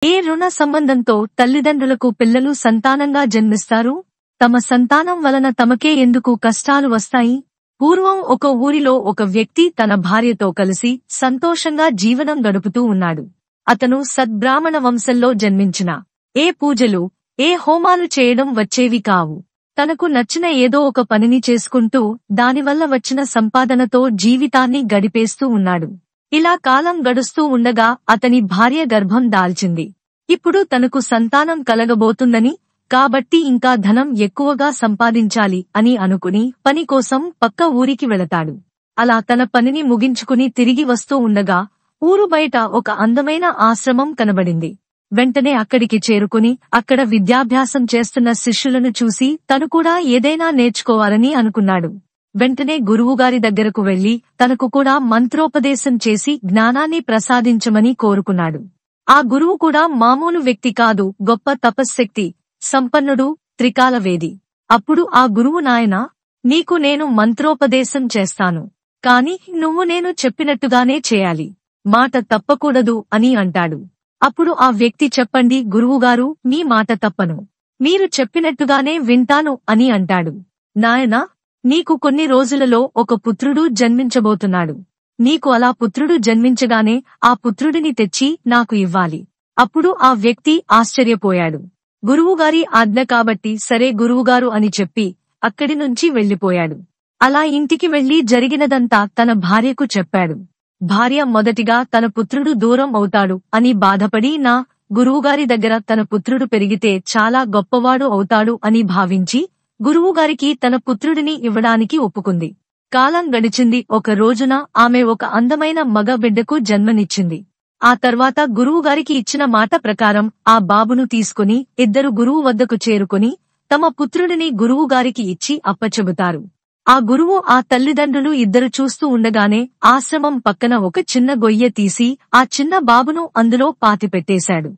ఏ రుణ సంబంధంతో తల్లిదండ్రులకు పిల్లలు సంతానంగా జన్మిస్తారు? తమ సంతానం వలన తమకే ఎందుకు కష్టాలు వస్తాయి? పూర్వం ఒక ఊరిలో ఒక వ్యక్తి తన భార్యతో కలిసి సంతోషంగా జీవనం గడుపుతూ ఉన్నాడు. అతను సద్బ్రాహ్మణ వంశంలో జన్మించిన ఏ పూజలు, ఏ హోమాలు చేయడం వచ్చేవి కావు. తనకు నచ్చిన ఏదో ఒక పనిని చేసుకుంటూ దానివల్ల వచ్చిన సంపాదనతో జీవితాన్ని గడిపేస్తూ ఉన్నాడు. ఇలా కాలం గడుస్తూ ఉండగా అతని భార్య గర్భం దాల్చింది. ఇప్పుడు తనకు సంతానం కలగబోతుందని, కాబట్టి ఇంకా ధనం ఎక్కువగా సంపాదించాలి అని అనుకుని పని కోసం పక్క ఊరికి వెళతాడు. అలా తన పనిని ముగించుకుని తిరిగి వస్తూ ఉండగా ఊరు బయట ఒక అందమైన ఆశ్రమం కనబడింది. వెంటనే అక్కడికి చేరుకుని అక్కడ విద్యాభ్యాసం చేస్తున్న శిష్యులను చూసి తను కూడా ఏదైనా నేర్చుకోవాలని అనుకున్నాడు. వెంటనే గురువుగారి దగ్గరకు వెళ్లి తనకు కూడా మంత్రోపదేశం చేసి జ్ఞానాన్ని ప్రసాదించమని కోరుకున్నాడు. ఆ గురువు కూడా మామూలు వ్యక్తి కాదు, గొప్ప తపశ్శక్తి సంపన్నుడు, త్రికాలవేది. అప్పుడు ఆ గురువు, నాయనా, నీకు నేను మంత్రోపదేశం చేస్తాను, కాని నువ్వు నేను చెప్పినట్టుగానే చేయాలి, మాట తప్పకూడదు అని అంటాడు. అప్పుడు ఆ వ్యక్తి, చెప్పండి గురువుగారు, మీ మాట తప్పను, మీరు చెప్పినట్టుగానే వింటాను అని అంటాడు. నాయనా, నీకు కొన్ని రోజులలో ఒక పుత్రుడు జన్మించబోతున్నాడు. నీకు అలా పుత్రుడు జన్మించగానే ఆ పుత్రుడిని తెచ్చి నాకు ఇవ్వాలి. అప్పుడు ఆ వ్యక్తి ఆశ్చర్యపోయాడు. గురువుగారి ఆజ్ఞ కాబట్టి సరే గురువుగారు అని చెప్పి అక్కడి నుంచి వెళ్లిపోయాడు. అలా ఇంటికి వెళ్లి జరిగినదంతా తన భార్యకు చెప్పాడు. భార్య మొదటిగా తన పుత్రుడు దూరం అవుతాడు అని బాధపడి, నా గురువుగారి దగ్గర తన పుత్రుడు పెరిగితే చాలా గొప్పవాడు అవుతాడు అని భావించి గురువుగారికి తన పుత్రుడిని ఇవ్వడానికి ఒప్పుకుంది. కాలం గడిచింది. ఒక రోజున ఆమె ఒక అందమైన మగ బిడ్డకు జన్మనిచ్చింది. ఆ తర్వాత గురువుగారికి ఇచ్చిన మాట ప్రకారం ఆ బాబును తీసుకుని ఇద్దరు గురువు వద్దకు చేరుకుని తమ పుత్రుడిని గురువుగారికి ఇచ్చి అప్పచెబుతారు. ఆ గురువు ఆ తల్లిదండ్రులు ఇద్దరు చూస్తూ ఉండగానే ఆశ్రమం పక్కన ఒక చిన్న గొయ్య తీసి ఆ చిన్న బాబును అందులో పాతిపెట్టేశాడు.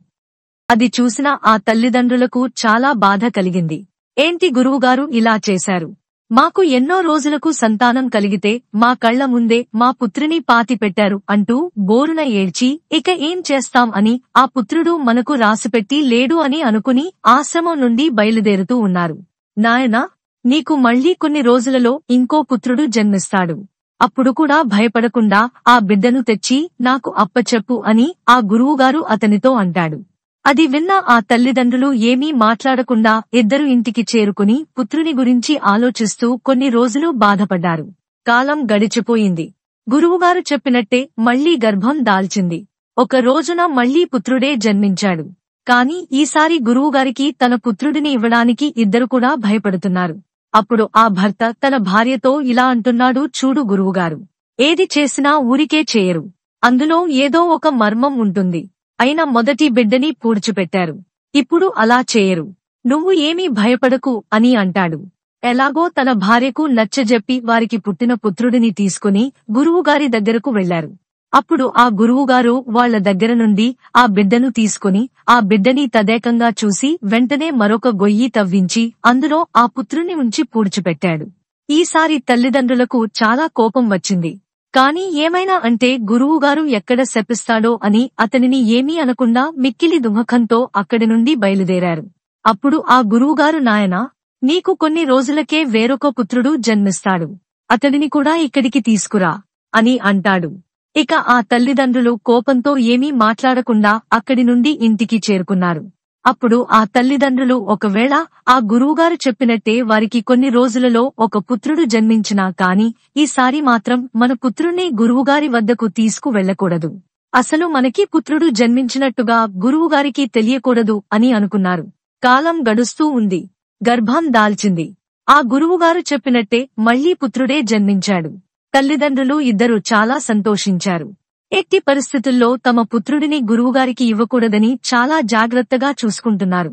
అది చూసిన ఆ తల్లిదండ్రులకు చాలా బాధ కలిగింది. ఏంటి గురువుగారు ఇలా చేశారు? మాకు ఎన్నో రోజులకు సంతానం కలిగితే మా కళ్ల ముందే మా పుత్రిని పాతిపెట్టారు అంటూ బోరున ఏడ్చి, ఇక ఏం చేస్తాం అని ఆ పుత్రుడు మనకు రాసిపెట్టి లేడు అని అనుకుని ఆశ్రమం నుండి బయలుదేరుతూ ఉన్నారు. నాయనా, నీకు మళ్లీ కొన్ని రోజులలో ఇంకో పుత్రుడు జన్మిస్తాడు. అప్పుడు కూడా భయపడకుండా ఆ బిడ్డను తెచ్చి నాకు అప్పచెప్పు అని ఆ గురువుగారు అతనితో అంటాడు. అది విన్న ఆ తల్లిదండ్రులు ఏమీ మాట్లాడకుండా ఇద్దరు ఇంటికి చేరుకుని పుత్రుని గురించి ఆలోచిస్తూ కొన్ని రోజులు బాధపడ్డారు. కాలం గడిచిపోయింది. గురువుగారు చెప్పినట్టే మళ్లీ గర్భం దాల్చింది. ఒక రోజున మళ్లీ పుత్రుడే జన్మించాడు. కాని ఈసారి గురువుగారికి తన పుత్రుడిని ఇవ్వడానికి ఇద్దరు కూడా భయపడుతున్నారు. అప్పుడు ఆ భర్త తన భార్యతో ఇలా అంటున్నాడు, చూడు గురువుగారు, ఏది చేసినా ఊరికే చేయరు. అందులో ఏదో ఒక మర్మం ఉంటుంది. అయినా మొదటి బిడ్డని పూడ్చిపెట్టారు, ఇప్పుడు అలా చేయరు. నువ్వు ఏమీ భయపడకు అని అంటాడు. ఎలాగో తన భార్యకు నచ్చజెప్పి వారికి పుట్టిన పుత్రుడిని తీసుకుని గురువుగారి దగ్గరకు వెళ్లారు. అప్పుడు ఆ గురువుగారు వాళ్ల దగ్గర నుండి ఆ బిడ్డను తీసుకుని ఆ బిడ్డని తదేకంగా చూసి వెంటనే మరొక గొయ్యి తవ్వించి అందులో ఆ పుత్రుని ఉంచి పూడ్చిపెట్టాడు. ఈసారి తల్లిదండ్రులకు చాలా కోపం వచ్చింది. కాని ఏమైనా అంటే గురువుగారు ఎక్కడ శపిస్తాడో అని అతనిని ఏమీ అనకుండా మిక్కిలి దుఃఖంతో అక్కడి నుండి బయలుదేరారు. అప్పుడు ఆ గురువుగారు, నాయనా, నీకు కొన్ని రోజులకే వేరొక పుత్రుడు జన్మిస్తాడు. అతడిని కూడా ఇక్కడికి తీసుకురా అని అంటాడు. ఇక ఆ తల్లిదండ్రులు కోపంతో ఏమీ మాట్లాడకుండా అక్కడి నుండి ఇంటికి చేరుకున్నారు. అప్పుడు ఆ తల్లిదండ్రులు, ఒకవేళ ఆ గురువుగారు చెప్పినట్టే వారికి కొన్ని రోజులలో ఒక పుత్రుడు జన్మించినా కాని ఈసారి మాత్రం మన పుత్రుణ్ణి గురువుగారి వద్దకు తీసుకు వెళ్లకూడదు. అసలు మనకి పుత్రుడు జన్మించినట్టుగా గురువుగారికి తెలియకూడదు అని అనుకున్నారు. కాలం గడుస్తూ ఉంది. గర్భం దాల్చింది. ఆ గురువుగారు చెప్పినట్టే మళ్లీ పుత్రుడే జన్మించాడు. తల్లిదండ్రులు ఇద్దరు చాలా సంతోషించారు. ఎట్టి పరిస్థితుల్లో తమ పుత్రుడిని గురువుగారికి ఇవ్వకూడదని చాలా జాగ్రత్తగా చూసుకుంటున్నారు.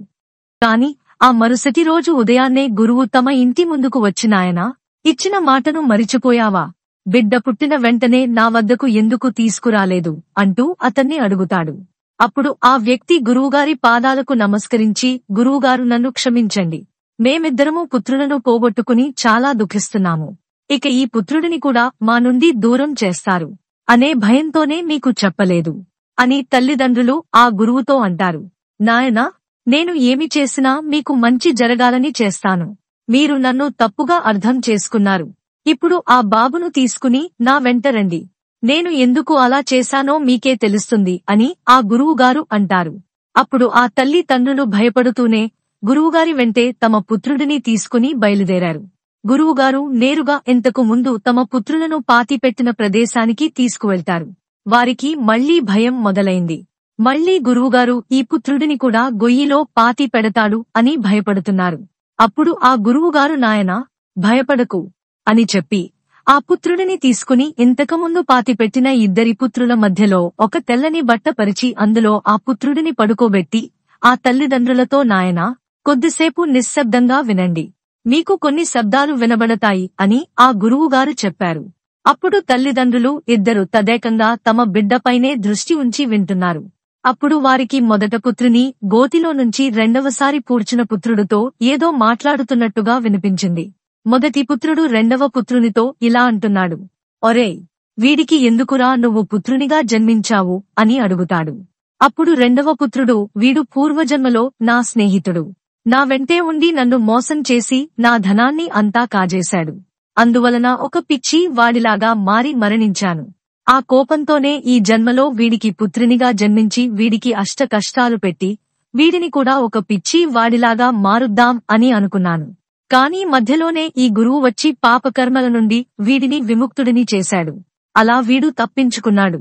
కాని ఆ మరుసటి రోజు ఉదయాన్నే గురువు తమ ఇంటి ముందుకు వచ్చి, నాయనా, ఇచ్చిన మాటను మరిచిపోయావా? బిడ్డ పుట్టిన వెంటనే నా వద్దకు ఎందుకు తీసుకురాలేదు అంటూ అతన్ని అడుగుతాడు. అప్పుడు ఆ వ్యక్తి గురువుగారి పాదాలకు నమస్కరించి, గురువుగారు, నన్ను క్షమించండి. మేమిద్దరము పుత్రులను పోగొట్టుకుని చాలా దుఃఖిస్తున్నాము. ఇక ఈ పుత్రుడిని కూడా మా నుండి దూరం చేస్తారు అనే భయంతోనే మీకు చెప్పలేదు అని తల్లిదండ్రులు ఆ గురువుతో అంటారు. నాయనా, నేను ఏమి చేసినా మీకు మంచి జరగాలని చేస్తాను. మీరు నన్ను తప్పుగా అర్థం చేసుకున్నారు. ఇప్పుడు ఆ బాబును తీసుకుని నా వెంట రండి. నేను ఎందుకు అలా చేశానో మీకే తెలుస్తుంది అని ఆ గురువుగారు అంటారు. అప్పుడు ఆ తల్లి తండ్రులు భయపడుతూనే గురువుగారి వెంటే తమ పుత్రుడిని తీసుకుని బయలుదేరారు. గురువుగారు నేరుగా ఇంతకు ముందు తమ పుత్రులను పాతిపెట్టిన ప్రదేశానికి తీసుకువెళ్తారు. వారికి మళ్లీ భయం మొదలైంది. మళ్లీ గురువుగారు ఈ పుత్రుడిని కూడా గొయ్యిలో పాతి పెడతాడు అని భయపడుతున్నారు. అప్పుడు ఆ గురువుగారు నాయనా, భయపడకు అని చెప్పి ఆ పుత్రుడిని తీసుకుని ఇంతకుముందు పాతిపెట్టిన ఇద్దరి పుత్రుల మధ్యలో ఒక తెల్లని బట్ట పరిచి అందులో ఆ పుత్రుడిని పడుకోబెట్టి ఆ తల్లిదండ్రులతో నాయనా, కొద్దిసేపు నిశ్శబ్దంగా వినండి. మీకు కొన్ని శబ్దాలు వినబడతాయి అని ఆ గురువుగారు చెప్పారు. అప్పుడు తల్లిదండ్రులు ఇద్దరు తదేకంగా తమ బిడ్డపైనే దృష్టి ఉంచి వింటున్నారు. అప్పుడు వారికి మొదట పుత్రుని గోతిలో నుంచి రెండవసారి పూడ్చిన పుత్రుడితో ఏదో మాట్లాడుతున్నట్టుగా వినిపించింది. మొదటి పుత్రుడు రెండవ పుత్రునితో ఇలా అంటున్నాడు, ఒరేయ్, వీడికి ఎందుకురా నువ్వు పుత్రునిగా జన్మించావు అని అడుగుతాడు. అప్పుడు రెండవ పుత్రుడు, వీడు పూర్వజన్మలో నా స్నేహితుడు. నా వెంటే ఉండి నన్ను మోసం చేసి నా ధనాన్ని అంతా కాజేశాడు. అందువలన ఒక పిచ్చి వాడిలాగా మారి మరణించాను. ఆ కోపంతోనే ఈ జన్మలో వీడికి పుత్రునిగా జన్మించి వీడికి అష్ట కష్టాలు పెట్టి వీడిని కూడా ఒక పిచ్చి వాడిలాగా మారుద్దాం అని అనుకున్నాను. కానీ మధ్యలోనే ఈ గురువు వచ్చి పాపకర్మల నుండి వీడిని విముక్తుడిని చేశాడు. అలా వీడు తప్పించుకున్నాడు.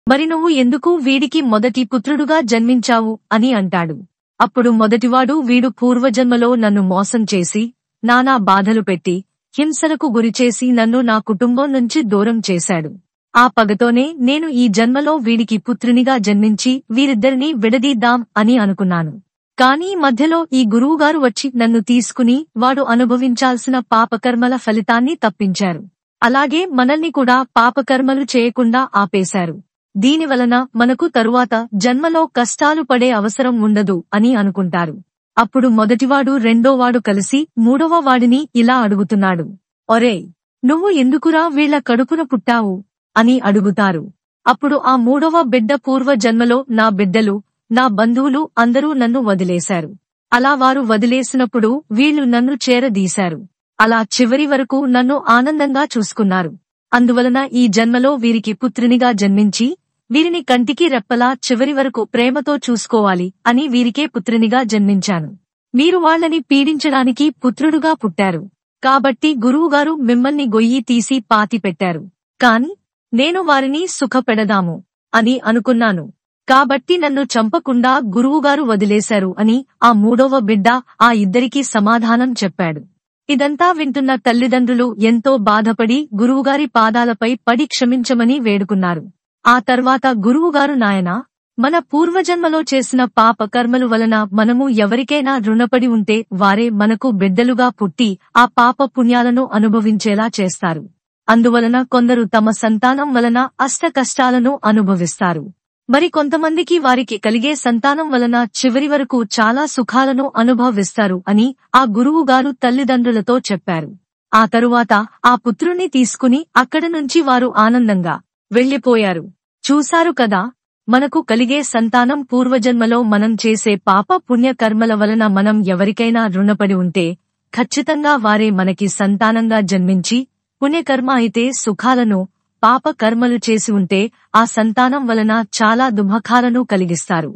మరి నువ్వు ఎందుకు వీడికి మొదటి పుత్రుడుగా జన్మించావు అని అంటాడు. అప్పుడు మొదటివాడు, వీడు పూర్వజన్మలో నన్ను మోసం చేసి నానా బాధలు పెట్టి హింసలకు గురిచేసి నన్ను నా కుటుంబం నుంచి దూరం చేశాడు. ఆ పగతోనే నేను ఈ జన్మలో వీడికి పుత్రునిగా జన్మించి వీరిద్దరినీ విడదీద్దాం అని అనుకున్నాను. కానీ మధ్యలో ఈ గురువుగారు వచ్చి నన్ను తీసుకుని వాడు అనుభవించాల్సిన పాపకర్మల ఫలితాన్ని తప్పించారు. అలాగే మనల్ని కూడా పాపకర్మలు చేయకుండా ఆపేశారు. దీనివలన మనకు తరువాత జన్మలో కష్టాలు పడే అవసరం ఉండదు అని అనుకుంటారు. అప్పుడు మొదటివాడు రెండోవాడు కలిసి మూడవ వాడిని ఇలా అడుగుతున్నాడు, ఒరేయ్, నువ్వు ఎందుకురా వీళ్ల కడుపున పుట్టావు అని అడుగుతారు. అప్పుడు ఆ మూడవ బిడ్డ, పూర్వజన్మలో నా బిడ్డలు, నా బంధువులు అందరూ నన్ను వదిలేశారు. అలా వారు వదిలేసినప్పుడు వీళ్లు నన్ను చేరదీశారు. అలా చివరి వరకు నన్ను ఆనందంగా చూసుకున్నారు. అందువలన ఈ జన్మలో వీరికి పుత్రునిగా జన్మించి వీరిని కంటికి రెప్పలా చివరి వరకు ప్రేమతో చూసుకోవాలి అని వీరికే పుత్రునిగా జన్మించాను. మీరు వాళ్ళని పీడించడానికి పుత్రుడుగా పుట్టారు. కాబట్టి గురువుగారు మిమ్మల్ని గొయ్యి తీసి పాతిపెట్టారు. కాని నేను వారిని సుఖపెడదాము అని అనుకున్నాను. కాబట్టి నన్ను చంపకుండా గురువుగారు వదిలేశారు అని ఆ మూడవ బిడ్డ ఆ ఇద్దరికీ సమాధానం చెప్పాడు. ఇదంతా వింటున్న తల్లిదండ్రులు ఎంతో బాధపడి గురువుగారి పాదాలపై పడి క్షమించమని వేడుకున్నారు. ఆ తర్వాత గురువుగారు, నాయనా, మన పూర్వజన్మలో చేసిన పాప కర్మలు వలన మనము ఎవరికైనా రుణపడి ఉంటే వారే మనకు బిడ్డలుగా పుట్టి ఆ పాప పుణ్యాలను అనుభవించేలా చేస్తారు. అందువలన కొందరు తమ సంతానం వలన అష్ట కష్టాలను అనుభవిస్తారు. మరి కొంతమందికి వారికి కలిగే సంతానం వలన చివరి వరకు చాలా సుఖాలను అనుభవిస్తారు అని ఆ గురువుగారు తల్లిదండ్రులతో చెప్పారు. ఆ తరువాత ఆ పుత్రుణ్ణి తీసుకుని అక్కడి నుంచి వారు ఆనందంగా వెళ్లిపోయారు. చూశారు కదా, మనకు కలిగే సంతానం పూర్వజన్మలో మనం చేసే పాప పుణ్య కర్మల వలన మనం ఎవరికైనా రుణపడి ఉంటే ఖచ్చితంగా వారే మనకి సంతానంగా జన్మించి, పుణ్యకర్మ అయితే సుఖాలను, పాప కర్మలు చేసి ఉంటే ఆ సంతానం వలన చాలా దుఃఖాలను కలిగిస్తారు.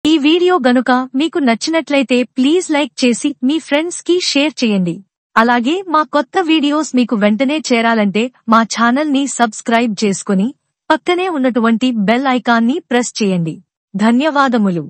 ఈ వీడియో గనుక మీకు నచ్చినట్లయితే ప్లీజ్ లైక్ చేసి మీ ఫ్రెండ్స్ కి షేర్ చేయండి. అలాగే మా కొత్త వీడియోస్ మీకు వెంటనే చేరాలంటే మా ఛానల్ ని సబ్స్క్రైబ్ చేసుకుని పక్కనే ఉన్నటువంటి బెల్ ఐకాన్ ని ప్రెస్ చేయండి. ధన్యవాదములు.